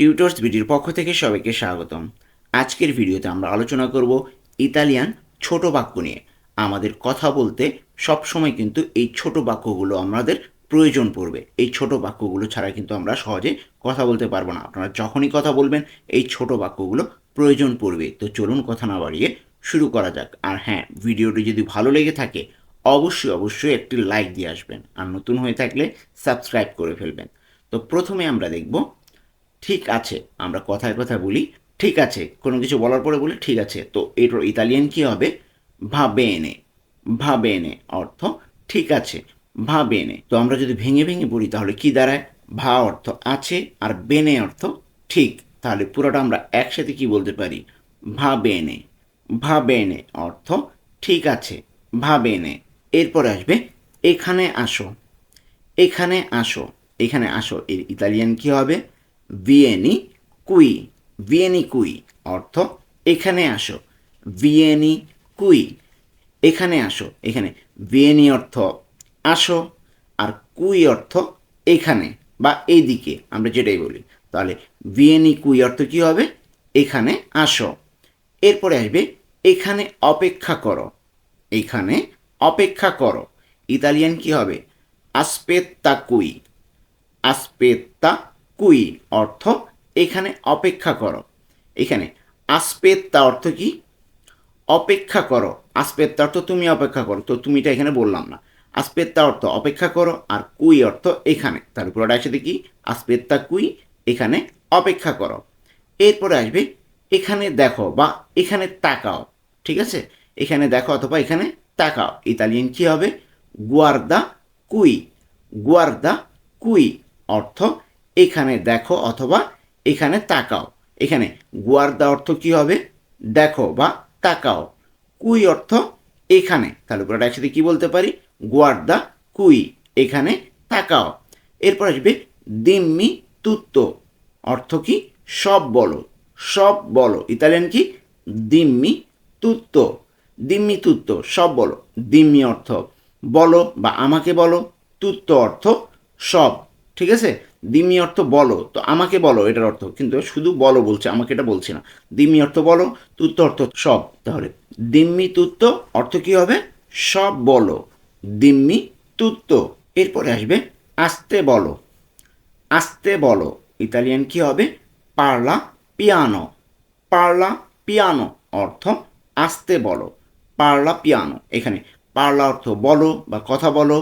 Tutors ভিডিওর পক্ষ থেকে সবাইকে স্বাগতম। আজকের ভিডিওতে আমরা আলোচনা করব ইতালিয়ান ছোট বাক্য নিয়ে। আমাদের কথা বলতে সবসময় কিন্তু এই ছোট বাক্যগুলো আমাদের প্রয়োজন পড়বে। এই ছোট বাক্যগুলো ছাড়া কিন্তু আমরা সহজে কথা বলতে পারবো না। আপনারা যখনই কথা বলবেন এই ছোট বাক্যগুলো প্রয়োজন পড়বে। তো চলুন কথা না বাড়িয়ে শুরু করা যাক। আর হ্যাঁ, ভিডিওটি যদি ভালো লেগে থাকে অবশ্যই একটি লাইক দিয়ে আসবেন, আর নতুন হয়ে থাকলে সাবস্ক্রাইব করে ফেলবেন। তো প্রথমে আমরা দেখব ঠিক আছে। আমরা কথায় কথায় বলি ঠিক আছে, কোনো কিছু বলার পরে বলি ঠিক আছে। তো এটার ইতালিয়ান কী হবে? ভা বেনে। ভা বেনে অর্থ ঠিক আছে, ভা বেনে। তো আমরা যদি ভেঙে ভেঙে পড়ি তাহলে কি দাঁড়ায়? ভা অর্থ আছে আর বেনে অর্থ ঠিক। তাহলে পুরোটা আমরা একসাথে কি বলতে পারি? ভা বেনে। ভা বেনে অর্থ ঠিক আছে, ভা বেনে। এরপরে আসবে এখানে আসো। এখানে আসো। এখানে আসো এর ইতালিয়ান কী হবে? ভিয়েনি কুই। ভিয়েনি কুই অর্থ এখানে আসো, ভিয়েনি কুই। এখানে আসো। এখানে ভিয়েনি অর্থ আসো আর কুই অর্থ এখানে বা এইদিকে, আমরা যেটাই বলি। তাহলে ভিয়েনি কুই অর্থ কী হবে? এখানে আসো। এরপরে আসবে এখানে অপেক্ষা করো। এখানে অপেক্ষা করো ইতালিয়ান কী হবে? আসপেত্তা কুই। আসপেত্তা কুই অর্থ এখানে অপেক্ষা করো। এখানে আসপেত্তা অর্থ কি? অপেক্ষা করো। আসপেত্তা অর্থ তুমি অপেক্ষা করো, তো তুমিটা এখানে বললাম না। আসপেত্তা অর্থ অপেক্ষা করো আর কুই অর্থ এখানে। তার পুরোটা একসাথে কি? আসপেত্তা কুই, এখানে অপেক্ষা করো। এরপরে আসবে এখানে দেখো বা এখানে তাকাও। ঠিক আছে, এখানে দেখো অথবা এখানে তাকাও ইতালিয়ান কী হবে? গুয়ার্দা কুই। গুয়ার্দা কুই অর্থ এখানে দেখো অথবা এখানে তাকাও। এখানে গুয়ার্দা অর্থ কী হবে? দেখো বা তাকাও। কুই অর্থ এখানে। তাহলে পুরোটা একসাথে কী বলতে পারি? গুয়ার্দা কুই, এখানে তাকাও। এরপর আসবে দিম্মি তুত্তো অর্থ কি? সব বলো। সব বলো ইতালিয়ান কি? দিম্মি তুত্তো। দিম্মি তুত্তো সব বলো। দিম্মি অর্থ বলো বা আমাকে বলো, তুত্তো অর্থ সব। ঠিক আছে, দিম্মি অর্থ বলো, তো আমাকে বলো এটার অর্থ, কিন্তু শুধু বলো বলছে, আমাকে এটা বলছে না। দিম্মি অর্থ বলো, তুত্তো অর্থ সব। তাহলে দিম্মি তুত্তো অর্থ কী হবে? সব বলো, দিম্মি তুত্তো। এরপরে আসবে আস্তে বলো। আস্তে বলো ইতালিয়ান কী হবে? পারলা পিয়ানো। পারলা পিয়ানো অর্থ আস্তে বলো, পারলা পিয়ানো। এখানে পারলা অর্থ বলো বা কথা বলো,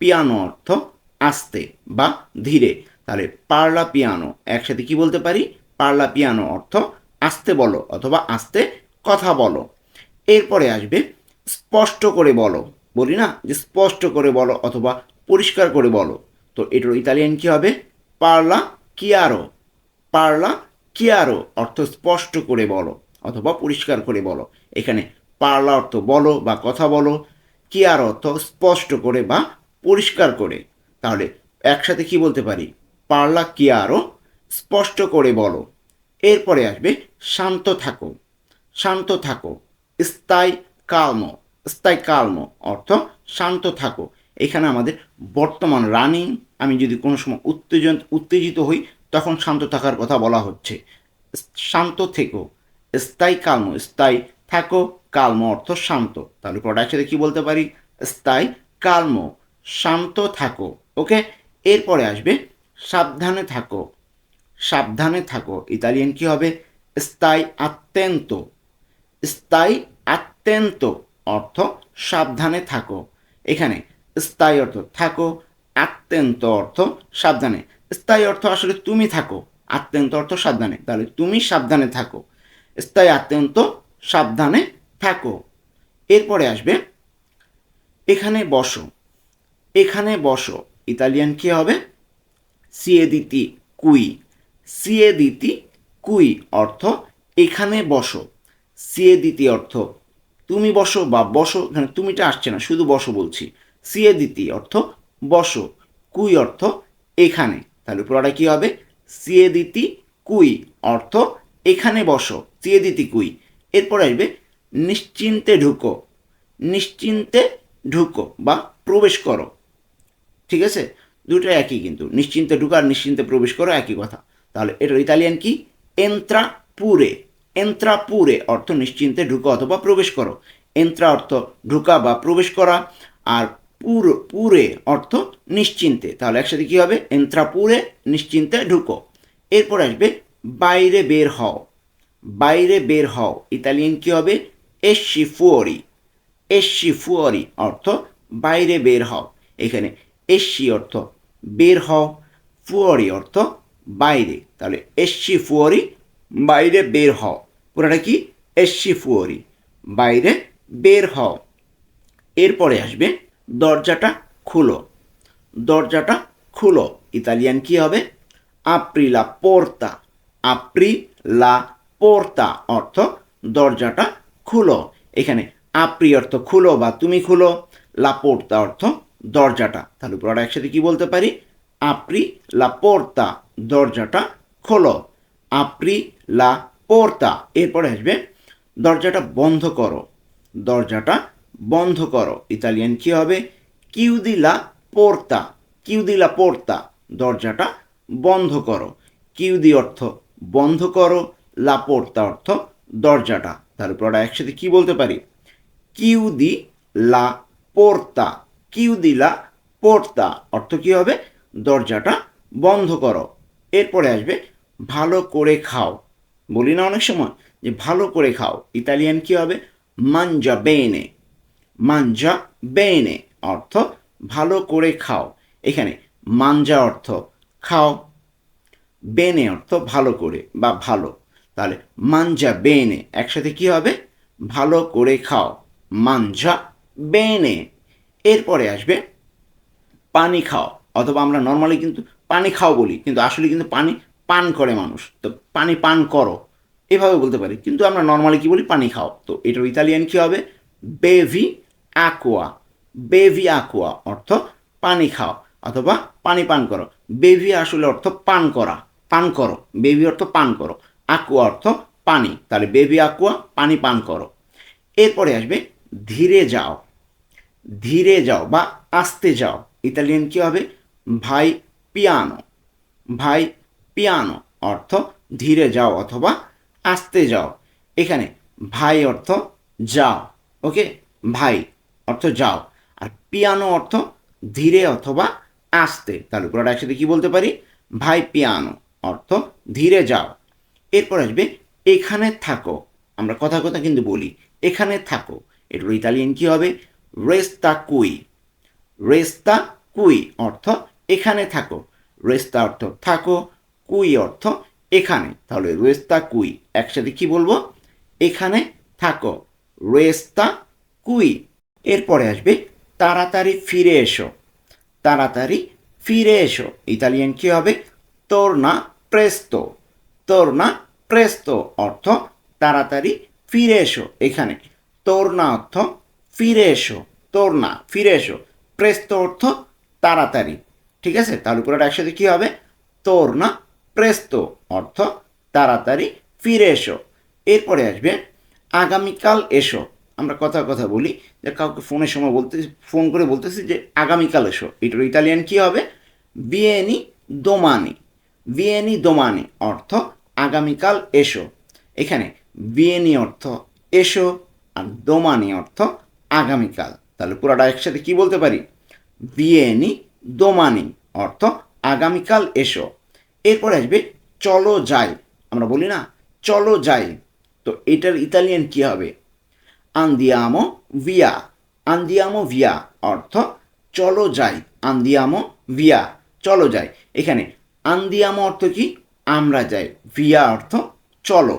পিয়ানো অর্থ আস্তে বা ধীরে। তাহলে পারলা পিয়ানো একসাথে কি বলতে পারি? পারলা পিয়ানো অর্থ আস্তে বলো অথবা আস্তে কথা বলো। এরপরে আসবে স্পষ্ট করে বলো। বলি না যে স্পষ্ট করে বলো অথবা পরিষ্কার করে বলো, তো এটার ইতালিয়ান কী হবে? পারলা কিয়ারো। পারলা কিয়ারো অর্থ স্পষ্ট করে বলো অথবা পরিষ্কার করে বলো। এখানে পারলা অর্থ বলো বা কথা বলো, কিয়ারো অর্থ স্পষ্ট করে বা পরিষ্কার করে। তাহলে একসাথে কি বলতে পারি? পারলা কিয়ারো, স্পষ্ট করে বলো। এরপরে আসবে শান্ত থাকো। শান্ত থাকো স্থায়ী কালমো। স্থায়ী কালমো অর্থ শান্ত থাকো। এখানে আমাদের বর্তমান রানিং, আমি যদি কোনো সময় উত্তেজিত হই তখন শান্ত থাকার কথা বলা হচ্ছে। শান্ত থেকো, স্থায়ী কালমো। স্থায়ী থাকো, কালমো অর্থ শান্ত। তাহলে প্রোডাক্ট সাথে কী বলতে পারি? স্থায়ী কালমো, শান্ত থাকো। ওকে, এরপরে আসবে সাবধানে থাকো। সাবধানে থাকো ইতালিয়ান কী হবে? স্থায়ী আত্মেন্ত। স্থায়ী আত্মেন্ত অর্থ সাবধানে থাকো। এখানে স্থায়ী অর্থ থাকো, আত্মেন্ত অর্থ সাবধানে। স্থায়ী অর্থ আসলে তুমি থাকো, আত্মেন্ত অর্থ সাবধানে। তাহলে তুমি সাবধানে থাকো, স্থায়ী আত্মেন্ত সাবধানে থাকো। এরপরে আসবে এখানে বসো। এখানে বসো ইতালিয়ান কী হবে? সিয়েদিতি কুই। সিয়েদিতি কুই অর্থ এখানে বসো। সিয়েদিতি অর্থ তুমি বসো বা বসো, এখানে তুমিটা আসছে না, শুধু বসো বলছি। সিয়েদিতি অর্থ বসো, কুই অর্থ এখানে। তাহলে পুরোটা কী হবে? সিয়েদিতি কুই অর্থ এখানে বসো, সিয়েদিতি কুই। এরপর আসবে নিশ্চিন্তে ঢুকো। নিশ্চিন্তে ঢুকো বা প্রবেশ করো। ঠিক আছে, দুটো একই কিন্তু, নিশ্চিন্তে ঢুকো আর নিশ্চিন্তে প্রবেশ করো একই কথা। তাহলে এটার ইতালিয়ান কি? এন্ত্রা পুরে। এন্ত্রা পুরে অর্থ নিশ্চিন্তে ঢুকো অথবা প্রবেশ করো। এন্ত্রা অর্থ ঢুকা বা প্রবেশ করা, আর পুরে অর্থ নিশ্চিন্তে। তাহলে একসাথে কি হবে? এন্ত্রা পুরে, নিশ্চিন্তে ঢুকো। এরপর আসবে বাইরে বের হও। বাইরে বের হও ইতালিয়ান কি হবে? এসছি ফুয়ারি। এসছি ফুয়ারি অর্থ বাইরে বের হও। এখানে এসছি অর্থ বের হও, ফুয়ারি অর্থ বাইরে। তাহলে এসছি ফুয়ারি, বাইরে বের হও। পুরোটা কি? এসছি ফুয়ারি, বাইরে বের হও। এরপরে আসবে দরজাটা খুলো। দরজাটা খুলো ইতালিয়ান কি হবে? আপরি লা পোর্তা। আপরি লা পোর্তা অর্থ দরজাটা খুলো। এখানে আপরি অর্থ খুলো বা তুমি খুলো, লা পোর্তা অর্থ দরজাটা। তাহলে পুরোটা একসাথে কি বলতে পারি? আপরি লা পোর্তা, দরজাটা খোলো। আপরি লা পোর্তা। এরপরে আসবে দরজাটা বন্ধ করো। দরজাটা বন্ধ করো ইতালিয়ান কি হবে? কিউদি লা পোর্তা। কিউদি লা পোর্তা, দরজাটা বন্ধ করো। কিউদি অর্থ বন্ধ করো, লা পোর্তা অর্থ দরজাটা। তাহলে পুরোটা একসাথে কি বলতে পারি? কিউদি লা পোর্তা। কিউদি লা পোর্তা অর্থ কি হবে? দরজাটা বন্ধ করো। এরপরে আসবে ভালো করে খাও। বলি না অনেক সময় যে ভালো করে খাও, ইতালিয়ান কি হবে? মাঞ্জা বেনে। মাঞ্জা বেনে অর্থ ভালো করে খাও। এখানে মাঞ্জা অর্থ খাও, বেনে অর্থ ভালো করে বা ভালো। তাহলে মাঞ্জা বেনে একসাথে কি হবে? ভালো করে খাও, মাঞ্জা বেনে। এরপরে আসবে পানি খাও, অথবা আমরা নর্মালি কিন্তু পানি খাও বলি, কিন্তু আসলে কিন্তু পানি পান করে মানুষ। তো পানি পান করো এভাবে বলতে পারি, কিন্তু আমরা নর্মালি কি বলি? পানি খাও। তো এটার ইতালিয়ান কি হবে? Bevy aqua। বেভি aqua অর্থ পানি খাও অথবা পানি পান করো। বেভি আসলে অর্থ পান করা, পান করো। বেভি অর্থ পান করো, aqua অর্থ পানি। তাহলে বেভি aqua, পানি পান করো। এরপরে আসবে ধীরে যাও। ধীরে যাও বা আস্তে যাও ইতালিয়ান কি হবে? ভাই পিয়ানো। ভাই পিয়ানো অর্থ ধীরে যাও অথবা আস্তে যাও। এখানে ভাই অর্থ যাও, ওকে, ভাই অর্থ যাও, আর পিয়ানো অর্থ ধীরে অথবা আস্তে। তাহলে পুরোটা একসাথে কি বলতে পারি? ভাই পিয়ানো অর্থ ধীরে যাও। এরপর আসবে এখানে থাকো। আমরা কথা কথা কিন্তু বলি এখানে থাকো, এটার ইতালিয়ান কি হবে? রেস্তা কুই। রেস্তা কুই অর্থ এখানে থাকো। রেস্তা অর্থ থাকো, কুই অর্থ এখানে। তাহলে রেস্তা কুই একসাথে কি বলবো? এখানে থাকো, রেস্তা কুই। এরপরে আসবে তাড়াতাড়ি ফিরে এসো। তাড়াতাড়ি ফিরে এসো ইতালিয়ান কি হবে? তোরনা প্রেস্তো। তোরনা প্রেস্তো অর্থ তাড়াতাড়ি ফিরে এসো। এখানে তোরনা অর্থ ফিরে এসো, তোরনা ফিরে এসো, প্রেস্তো অর্থ তাড়াতাড়ি। ঠিক আছে, তাহলে পুরোটা একসাথে কি হবে? তোরনা প্রেস্তো অর্থ তাড়াতাড়ি ফিরে এসো। এরপরে আসবে আগামীকাল এসো। আমরা কথা কথা বলি যে কাউকে ফোনের সময় বলতে, ফোন করে বলতেছি যে আগামীকাল এসো, এটার ইতালিয়ান কি হবে? ভিয়েনি দোমানি। ভিয়েনি দোমানি অর্থ আগামীকাল এসো। এখানে ভিয়েনি অর্থ এসো আর দোমানি অর্থ আগামীকাল। তাহলে পুরোটা একসাথে কি বলতে পারি? ভিয়েনি দোমানি অর্থ আগামীকাল এসো। এরপর আসবে চলো যাই। আমরা বলি না চলো যাই, তো এটার ইতালিয়ান কি হবে? আন্দিয়ামো ভিয়া। আন্দিয়ামো ভিয়া অর্থ চলো যাই। আন্দিয়ামো ভিয়া চলো যাই। এখানে আন্দিয়ামো অর্থ কি? আমরা যাই। ভিয়া অর্থ চলো।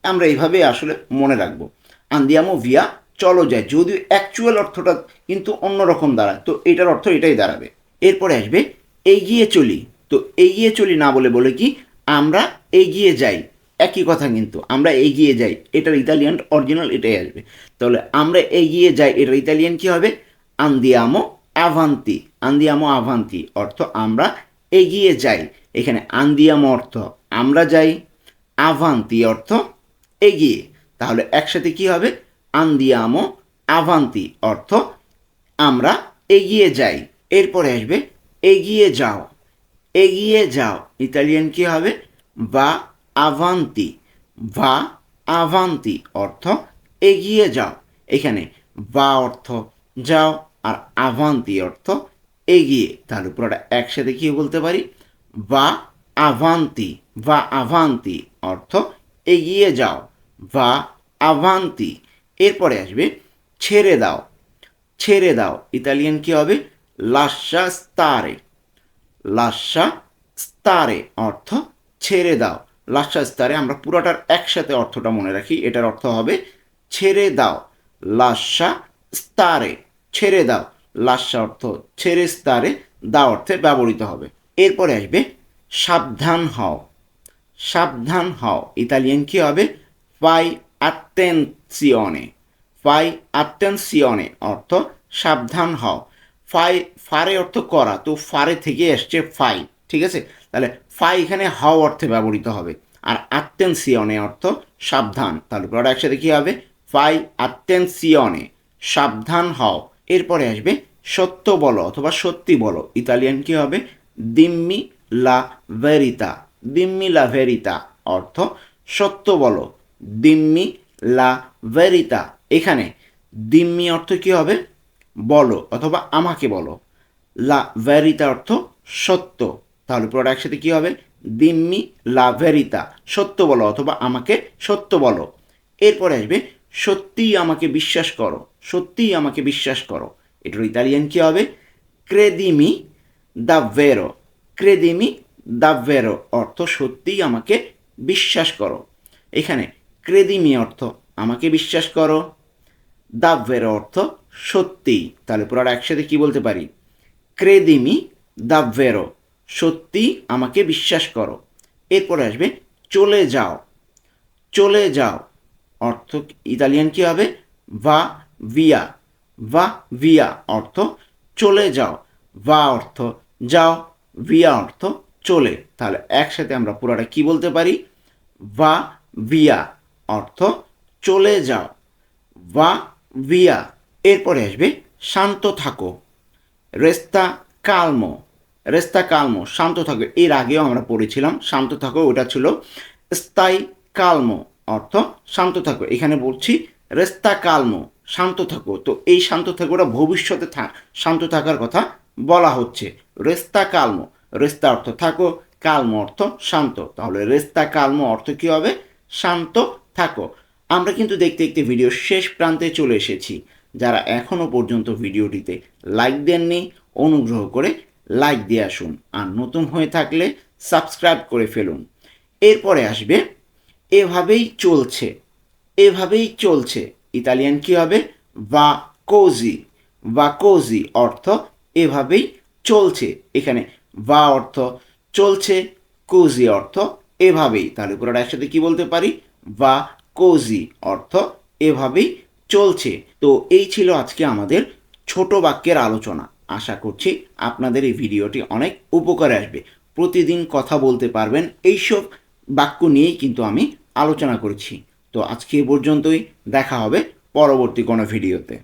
আমরা এইভাবে আসলে মনে রাখবো, আন্দিয়ামো ভিয়া চলো যাই, যদিও অ্যাকচুয়াল অর্থটা কিন্তু অন্যরকম দাঁড়ায়, তো এটার অর্থ এটাই দাঁড়াবে। এরপরে আসবে এগিয়ে চলি। তো এগিয়ে চলি না বলে বলে কি? আমরা এগিয়ে যাই। একই কথা কিন্তু, আমরা এগিয়ে যাই, এটার ইতালিয়ান অরিজিনাল এটাই আসবে। তাহলে আমরা এগিয়ে যাই, এটার ইতালিয়ান কি হবে? আন্দিয়ামো আভান্তি। আন্দিয়ামো আভান্তি অর্থ আমরা এগিয়ে যাই। এখানে আন্দিয়ামো অর্থ আমরা যাই, আভান্তি অর্থ এগিয়ে। তাহলে একসাথে কি হবে? আন্দিয়ামো আভান্তি অর্থ আমরা এগিয়ে যাই। এরপরে আসবে এগিয়ে যাও। এগিয়ে যাও ইতালিয়ান কি হবে? va avanti, va avanti অর্থ এগিয়ে যাও। এখানে va অর্থ যাও আর avanti অর্থ এগিয়ে, তাহলে পুরোটা একসাথে কি বলতে পারি, va avanti, va avanti অর্থ এগিয়ে যাও, va avanti। এরপরে আসবে ছেড়ে দাও, ছেড়ে দাও ইতালিয়ান কি হবে, lascia stare, lascia stare অর্থ ছেড়ে দাও, lascia stare আমরা পুরোটার একসাথে অর্থটা মনে রাখি, এটার অর্থ হবে ছেড়ে দাও, lascia stare ছেড়ে দাও, lascia অর্থ ছেড়ে, stare দাও অর্থে ব্যবহৃত হবে। এরপরে আসবে সাবধান হও, সাবধান হও ইতালিয়ান কি হবে, fai attenzione, fai attenzione অর্থ সাবধান হও, ফাই ফারে অর্থ করা, তো ফারে থেকে এসছে ফাই, ঠিক আছে, তাহলে ফাই এখানে হাও অর্থে ব্যবহৃত হবে, আর আত্তেনসিয়নে অর্থ সাবধান, তাহলে পরে একসাথে কী হবে, ফাই আত্তেনসিয়নে সাবধান হও। এরপরে আসবে সত্য বলো অথবা সত্যি বলো ইতালিয়ান কী হবে, দিম্মি লা ভেরিতা, দিম্মি লা ভেরিতা অর্থ সত্য বলো, দিম্মি লা ভেরিতা। এখানে দিম্মি অর্থ কী হবে, বলো অথবা আমাকে বলো, লা ভেরিতা অর্থ সত্য, তাহলে পুরোটা একসাথে কী হবে, দিম্মি লা ভেরিতা সত্য বলো অথবা আমাকে সত্য বলো। এরপরে আসবে সত্যিই আমাকে বিশ্বাস করো, সত্যিই আমাকে বিশ্বাস করো, এটার ইতালিয়ান কী হবে, ক্রেদিমি দাভেরো, ক্রেদিমি দাভেরো অর্থ সত্যিই আমাকে বিশ্বাস করো। এখানে ক্রেদিমি অর্থ আমাকে বিশ্বাস করো, দাভেরো অর্থ সত্যি, তাহলে পুরোটা একসাথে কি বলতে পারি, ক্রেদিমি দাভেরো সত্যি আমাকে বিশ্বাস করো। এরপরে আসবে চলে যাও, চলে যাও অর্থ ইতালিয়ান কি হবে, ভা ভিয়া, ভা ভিয়া অর্থ চলে যাও, ভা অর্থ যাও, ভিয়া অর্থ চলে, তাহলে একসাথে আমরা পুরোটা কি বলতে পারি, ভা ভিয়া অর্থ চলে যাও, ভা ভিয়া। এরপরে আসবে শান্ত থাকো, রেস্তা কালমো, রেস্তা কালমো শান্ত থাকো, এর আগেও আমরা পড়েছিলাম শান্ত থাকো, ওটা ছিল স্তাই কালমো অর্থ শান্ত থাকো, এখানে বলছি রেস্তা কালমো শান্ত থাকো, তো এই শান্ত থাকোটা ভবিষ্যতে শান্ত থাকার কথা বলা হচ্ছে, রেস্তা কালমো, রেস্তা অর্থ থাকো, কালমো অর্থ শান্ত, তাহলে রেস্তা কালমো অর্থ কী হবে, শান্ত থাকো। আমরা কিন্তু দেখতে দেখতে ভিডিওর শেষ প্রান্তে চলে এসেছি, যারা এখনও পর্যন্ত ভিডিওটিতে লাইক দেননি অনুগ্রহ করে লাইক দিয়ে আসুন, আর নতুন হয়ে থাকলে সাবস্ক্রাইব করে ফেলুন। এরপরে আসবে এভাবেই চলছে, এভাবেই চলছে ইতালিয়ান কী হবে, va così, va così অর্থ এভাবেই চলছে, এখানে va অর্থ চলছে, così অর্থ এভাবেই, তাহলে পুরোটা একসাথে কি বলতে পারি, va così অর্থ এভাবেই চলছে। তো এই ছিল আজকে আমাদের ছোট বাক্যের আলোচনা, আশা করছি আপনাদের এই ভিডিওটি অনেক উপকারে আসবে, প্রতিদিন কথা বলতে পারবেন এইসব বাক্য নিয়েই কিন্তু আমি আলোচনা করেছি। তো আজকে এ পর্যন্তই, দেখা হবে পরবর্তী কোনো ভিডিওতে।